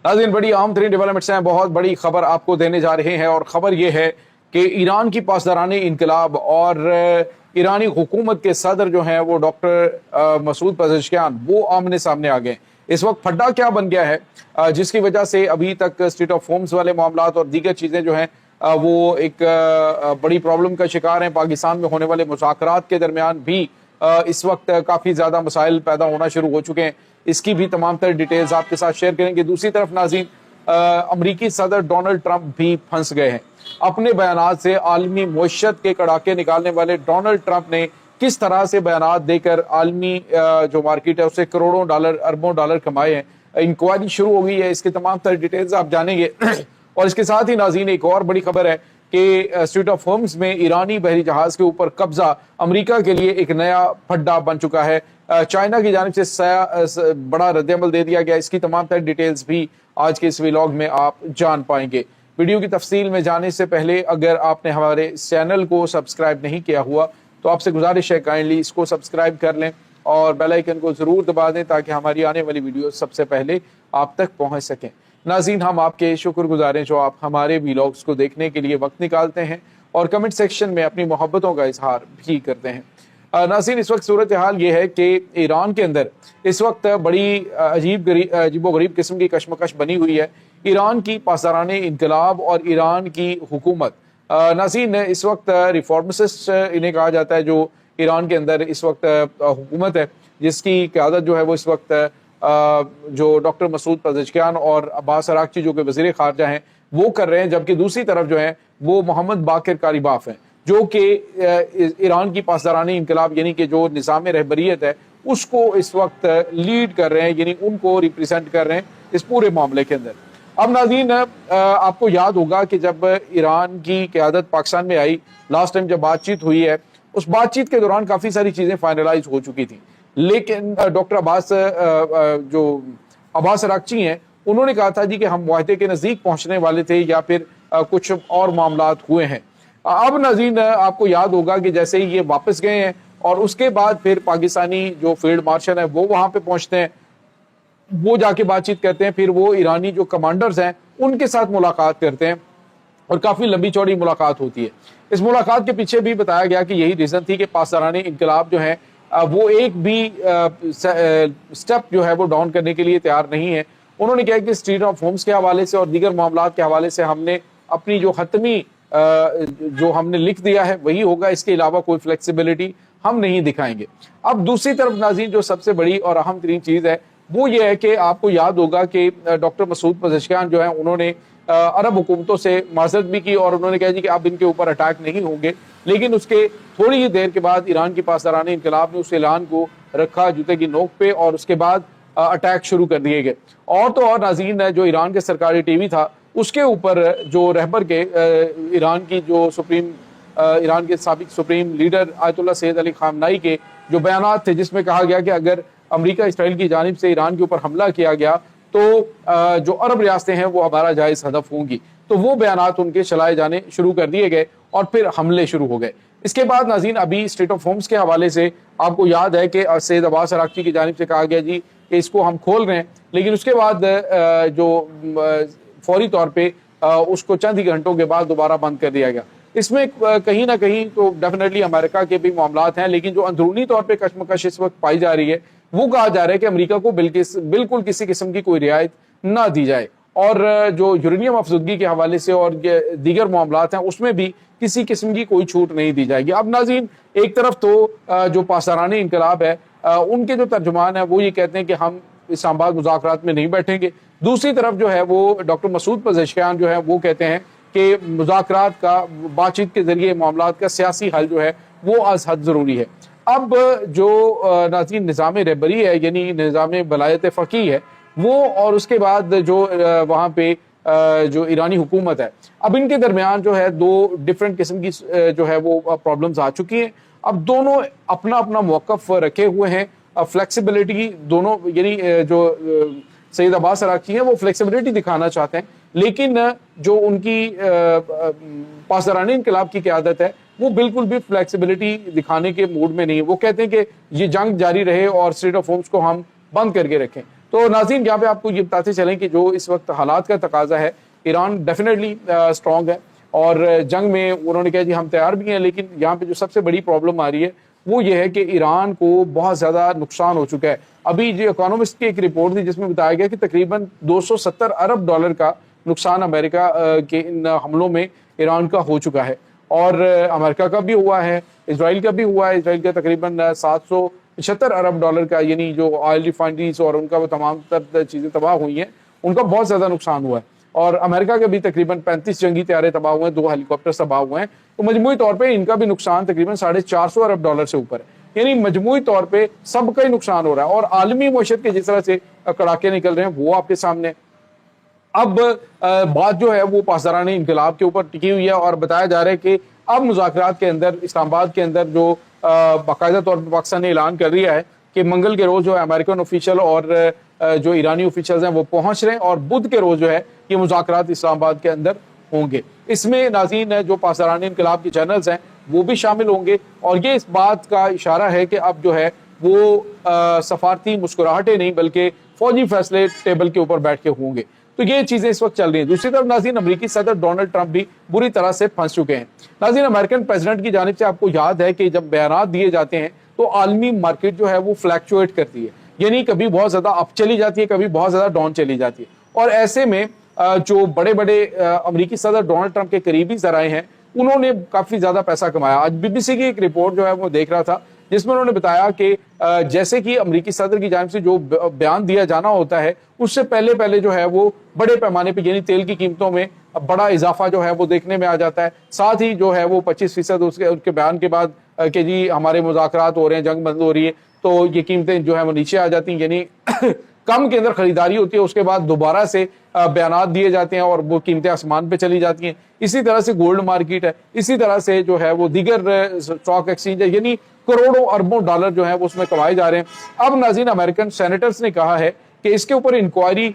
नाज़रीन, बड़ी अहम तरीन डेवलपमेंट्स हैं, बहुत बड़ी खबर आपको देने जा रहे हैं और ख़बर यह है कि ईरान की पासदारानी इनकलाब और ईरानी हुकूमत के सदर जो हैं वो डॉक्टर मसूद पेज़ेश्कियान वो आमने सामने आ गए। इस वक्त फड्डा क्या बन गया है जिसकी वजह से अभी तक स्टेट ऑफ होम्स वाले मामलात और दीगर चीज़ें जो हैं वो एक बड़ी प्रॉब्लम का शिकार हैं। पाकिस्तान में होने वाले मुज़ाकरात के दरमियान भी इस वक्त काफ़ी ज़्यादा मसाइल पैदा होना शुरू हो चुके हैं। इसकी भी तमाम तर डिटेल्स आपके साथ शेयर करेंगे। दूसरी तरफ नाज़रीन, अमरीकी सदर डोनाल्ड ट्रंप भी फंस गए हैं। अपने बयानात से आलमी मईशत के कड़ाके निकालने वाले डोनाल्ड ट्रंप ने किस तरह से बयानात देकर आलमी जो मार्केट है उससे करोड़ों डॉलर अरबों डॉलर कमाए हैं। इंक्वायरी शुरू हो गई है, इसकी तमाम तर डिटेल्स आप जानेंगे। और इसके साथ ही नाज़रीन, एक और बड़ी खबर है कि स्ट्रेट ऑफ होर्मुज़ में ईरानी बहरी जहाज के ऊपर कब्जा अमेरिका के लिए एक नया फड्डा बन चुका है। चाइना की जानिब से बड़ा रद्दअमल दे दिया गया। इसकी तमाम तर डिटेल्स भी आज के इस व्लॉग में आप जान पाएंगे। वीडियो की तफसील में जाने से पहले अगर आपने हमारे चैनल को सब्सक्राइब नहीं किया हुआ तो आपसे गुजारिश है काइंडली इसको सब्सक्राइब कर लें और बेल आइकन को ज़रूर दबा दें ताकि हमारी आने वाली वीडियो सबसे पहले आप तक पहुंच सकें। नाज़रीन, हम आपके शुक्रगुजार हैं जो आप हमारे व्लॉग्स को देखने के लिए वक्त निकालते हैं और कमेंट सेक्शन में अपनी मोहब्बतों का इजहार भी करते हैं। नाज़रीन, इस वक्त सूरत हाल ये है कि ईरान के अंदर इस वक्त बड़ी अजीबोगरीब किस्म की कशमकश बनी हुई है। ईरान की पासदाराने इनकलाब और ईरान की हुकूमत, नाज़रीन इस वक्त रिफॉर्मिस्ट इन्हें कहा जाता है, जो ईरान के अंदर इस वक्त हुकूमत है जिसकी क़यादत जो है वो इस वक्त जो डॉक्टर मसूद पेज़ेश्कियान और अब्बास अराग़ची जो कि वज़ीर ख़ारजा हैं वो कर रहे हैं, जबकि दूसरी तरफ जो है वो मोहम्मद बाक़िर कालिबाफ हैं जो कि ईरान की पासदारानी इनकलाब यानी कि जो निज़ाम रहबरियत है उसको इस वक्त लीड कर रहे हैं, यानी उनको रिप्रेजेंट कर रहे हैं इस पूरे मामले के अंदर। अब नाज़रीन, आपको याद होगा कि जब ईरान की क़यादत पाकिस्तान में आई, लास्ट टाइम जब बातचीत हुई है, उस बातचीत के दौरान काफ़ी सारी चीज़ें फाइनलाइज हो चुकी थी, लेकिन डॉक्टर अब्बास अराग़ची हैं उन्होंने कहा था जी कि हम मुआहदे के नज़दीक पहुँचने वाले थे या फिर कुछ और मामलात हुए हैं। अब नाज़रीन, आपको याद होगा कि जैसे ही ये वापस गए हैं और उसके बाद फिर पाकिस्तानी जो फील्ड मार्शल है वो वहाँ पे पहुँचते हैं, वो जाके बातचीत करते हैं, फिर वो ईरानी जो कमांडर्स हैं उनके साथ मुलाकात करते हैं और काफ़ी लंबी चौड़ी मुलाकात होती है। इस मुलाकात के पीछे भी बताया गया कि यही रीज़न थी कि पासदारानी इनकलाब जो है वो एक भी स्टेप जो है वो डाउन करने के लिए तैयार नहीं है। उन्होंने कहा कि स्टेट ऑफ होम्स के हवाले से और दीगर मामलात के हवाले से हमने अपनी जो हतमी जो हमने लिख दिया है वही होगा, इसके अलावा कोई फ्लेक्सिबिलिटी हम नहीं दिखाएंगे। अब दूसरी तरफ नाज़रीन, जो सबसे बड़ी और अहम तरीन चीज़ है वो ये है कि आपको याद होगा कि डॉक्टर मसूद पेज़ेश्कियान जो है उन्होंने अरब हुकूमतों से माज़रत भी की और उन्होंने कहा जी कि अब इनके ऊपर अटैक नहीं होंगे, लेकिन उसके थोड़ी ही देर के बाद ईरान की पासदारानी इनकलाब ने उस ऐलान को रखा जूते की नोक पे और उसके बाद अटैक शुरू कर दिए गए। और तो और नाज़रीन, जो ईरान के सरकारी टीवी था उसके ऊपर जो रहबर के ईरान की जो ईरान के साबिक supreme leader Ayatollah Syed Ali Khamenei के जो बयानात थे जिसमें कहा गया कि अगर अमेरिका इसराइल की जानिब से ईरान के ऊपर हमला किया गया तो जो अरब रियासतें हैं वो हमारा जायज़ हदफ होंगी, तो वो बयानात उनके चलाए जाने शुरू कर दिए गए और फिर हमले शुरू हो गए। इसके बाद नाज़रीन, अभी स्टेट ऑफ होम्स के हवाले से आपको याद है कि सैयद अब्बास अराग़ची की जानिब से कहा गया जी कि इसको हम खोल रहे हैं, लेकिन उसके बाद जो फौरी तौर पे उसको चंद ही घंटों के बाद दोबारा बंद कर दिया गया। इसमें कहीं ना कहीं तो डेफिनेटली अमेरिका के भी मामलात हैं, लेकिन जो अंदरूनी तौर पे कशमकश इस वक्त पाई जा रही है वो कहा जा रहा है कि अमेरिका को बिल्कुल किसी किस्म की कोई रियायत ना दी जाए और जो यूरेनियम अफसुदगी के हवाले से और दीगर मामलात हैं उसमें भी किसी किस्म की कोई छूट नहीं दी जाएगी। अब नाज़रीन, एक तरफ तो जो पासदारानी इनकलाब है उनके जो तर्जुमान है वो ये कहते हैं कि हम इस्लामाबाद मुज़ाकरात में नहीं बैठेंगे, दूसरी तरफ जो है वो डॉक्टर मसूद पेज़ेश्कियान जो है वो कहते हैं कि मुज़ाकरात का बातचीत के जरिए मामलात का सियासी हल जो है वो आज हद ज़रूरी है। अब जो नाज़रीन निज़ाम रहबरी है यानी निज़ाम वलायत फ़क़ीह है वो और उसके बाद जो वहाँ पे जो ईरानी हुकूमत है, अब इनके दरमियान जो है दो डिफरेंट किस्म की जो है वो प्रॉब्लम्स आ चुकी हैं। अब दोनों अपना अपना मौक़िफ़ रखे हुए हैं। फ्लेक्सिबिलिटी दोनों यानी जो सैयद अब्बास अराग़ची हैं वो फ्लेक्सिबिलिटी दिखाना चाहते हैं, लेकिन जो उनकी पासदारानी इनकलाब की क़यादत है वो बिल्कुल भी फ्लेक्सिबिलिटी दिखाने के मूड में नहीं है। वो कहते हैं कि ये जंग जारी रहे और स्टेट ऑफ होम्स को हम बंद करके रखें। तो تو ناظرین یہاں پہ آپ کو یہ بتاتے چلیں کہ جو اس وقت حالات کا تقاضا ہے، ایران ڈیفینیٹلی اسٹرانگ ہے اور جنگ میں انہوں نے کہا جی ہم تیار بھی ہیں، لیکن یہاں پہ جو سب سے بڑی پرابلم آ رہی ہے وہ یہ ہے کہ ایران کو بہت زیادہ نقصان ہو چکا ہے۔ ابھی جو اکانومسٹ کی ایک رپورٹ تھی جس میں بتایا گیا کہ تقریباً $270 ارب کا نقصان امریکہ کے ان حملوں میں ایران کا ہو چکا ہے، اور امریکہ کا بھی ہوا ہے، اسرائیل کا بھی ہوا ہے۔ اسرائیل کا تقریباً $775 ارب کا، یعنی جو آئل ریفائنریز اور ان کا وہ تمام تر چیزیں تباہ ہوئی ہیں، ان کا بہت زیادہ نقصان ہوا ہے، اور امریکہ کے بھی تقریباً 35 جنگی طیارے تباہ ہوئے ہیں، 2 ہیلی کاپٹر تباہ ہوئے ہیں۔ تو مجموعی طور پہ ان کا بھی نقصان تقریباً $450 ارب سے اوپر ہے، یعنی مجموعی طور پہ سب کا ہی نقصان ہو رہا ہے، اور عالمی معیشت کے جس طرح سے کڑاکے نکل رہے ہیں وہ آپ کے سامنے۔ اب بات جو ہے وہ پاسداران انقلاب کے اوپر ٹکی ہوئی ہے، اور بتایا جا رہا ہے کہ اب مذاکرات کے اندر اسلام آباد کے اندر جو باقاعدہ طور پر پاکستان نے اعلان کر دیا ہے کہ منگل کے روز جو ہے امریکن آفیشل اور جو ایرانی آفیشلز ہیں وہ پہنچ رہے ہیں، اور بدھ کے روز جو ہے یہ مذاکرات اسلام آباد کے اندر ہوں گے۔ اس میں ناظرین جو پاسداران انقلاب کے جنرلز ہیں وہ بھی شامل ہوں گے، اور یہ اس بات کا اشارہ ہے کہ اب جو ہے وہ سفارتی مسکراہٹیں نہیں بلکہ فوجی فیصلے ٹیبل کے اوپر بیٹھ کے ہوں گے۔ تو یہ چیزیں اس وقت چل رہی ہیں۔ دوسری طرف ناظرین امریکی صدر ڈونلڈ ٹرمپ بھی بری طرح سے پھنس چکے ہیں۔ ناظرین امریکن پریزیڈنٹ کی جانب سے آپ کو یاد ہے کہ جب بیانات دیے جاتے ہیں تو عالمی مارکیٹ جو ہے وہ فلیکچویٹ کرتی ہے، یعنی کبھی بہت زیادہ اپ چلی جاتی ہے، کبھی بہت زیادہ ڈاؤن چلی جاتی ہے، اور ایسے میں جو بڑے بڑے امریکی صدر ڈونلڈ ٹرمپ کے قریبی ذرائع ہیں انہوں نے کافی زیادہ پیسہ کمایا۔ آج بی بی سی کی ایک رپورٹ جو ہے وہ دیکھ رہا تھا جس میں انہوں نے بتایا کہ جیسے کہ امریکی صدر کی جانب سے جو بیان دیا جانا ہوتا ہے اس سے پہلے جو ہے وہ بڑے پیمانے پہ، یعنی تیل کی قیمتوں میں بڑا اضافہ جو ہے وہ دیکھنے میں آ جاتا ہے، ساتھ ہی جو ہے وہ 25% اس کے بیان کے بعد کہ جی ہمارے مذاکرات ہو رہے ہیں، جنگ بند ہو رہی ہے، تو یہ قیمتیں جو ہے وہ نیچے آ جاتی ہیں، یعنی کم کے اندر خریداری ہوتی ہے، اس کے بعد دوبارہ سے بیانات دیے جاتے ہیں اور وہ قیمتیں آسمان پہ چلی جاتی ہیں۔ اسی طرح سے گولڈ مارکیٹ ہے، اسی طرح سے جو ہے وہ دیگر اسٹاک ایکسچینج ہے، یعنی کروڑوں اربوں ڈالر جو ہے وہ اس میں کمائے جا رہے ہیں۔ اب ناظرین امریکن سینیٹرز نے کہا ہے کہ اس کے اوپر انکوائری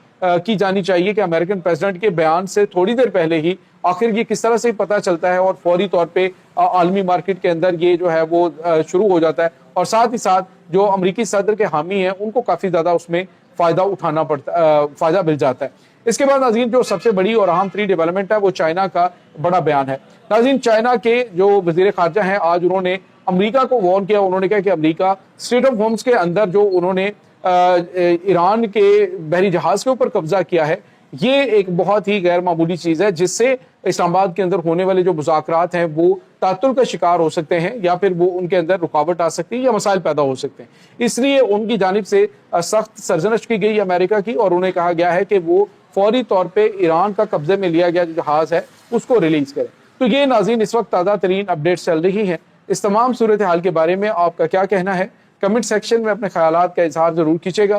کی جانی چاہیے کہ امریکن پریزیڈنٹ کے بیان سے تھوڑی دیر پہلے ہی آخر یہ کس طرح سے پتہ چلتا ہے، اور فوری طور پہ عالمی مارکیٹ کے اندر یہ جو ہے وہ شروع ہو جاتا ہے، اور ساتھ ہی ساتھ جو امریکی صدر کے حامی ہیں ان کو کافی زیادہ اس میں فائدہ اٹھانا پڑتا، فائدہ مل جاتا ہے۔ اس کے بعد ناظرین جو سب سے بڑی اور اہم 3 ڈیولپمنٹ ہے وہ چائنا کا بڑا بیان ہے۔ ناظرین چائنا کے جو وزیر خارجہ ہیں آج انہوں نے امریکہ کو وارن کیا، انہوں نے کہا کہ امریکہ اسٹریٹ آف ہارمز کے اندر جو انہوں نے ایران کے بحری جہاز کے اوپر قبضہ کیا ہے یہ ایک بہت ہی غیر معمولی چیز ہے، جس سے اسلام آباد کے اندر ہونے والے جو مذاکرات ہیں وہ تعطل کا شکار ہو سکتے ہیں، یا پھر وہ ان کے اندر رکاوٹ آ سکتی ہے یا مسائل پیدا ہو سکتے ہیں۔ اس لیے ان کی جانب سے سخت سرزنش کی گئی امریکہ کی، اور انہیں کہا گیا ہے کہ وہ فوری طور پہ ایران کا قبضے میں لیا گیا جو جہاز ہے اس کو ریلیز کریں۔ تو یہ ناظرین اس وقت تازہ ترین اپڈیٹس چل رہی ہیں۔ اس تمام صورتحال کے بارے میں آپ کا کیا کہنا ہے؟ کمنٹ سیکشن میں اپنے خیالات کا اظہار ضرور کیجیے گا۔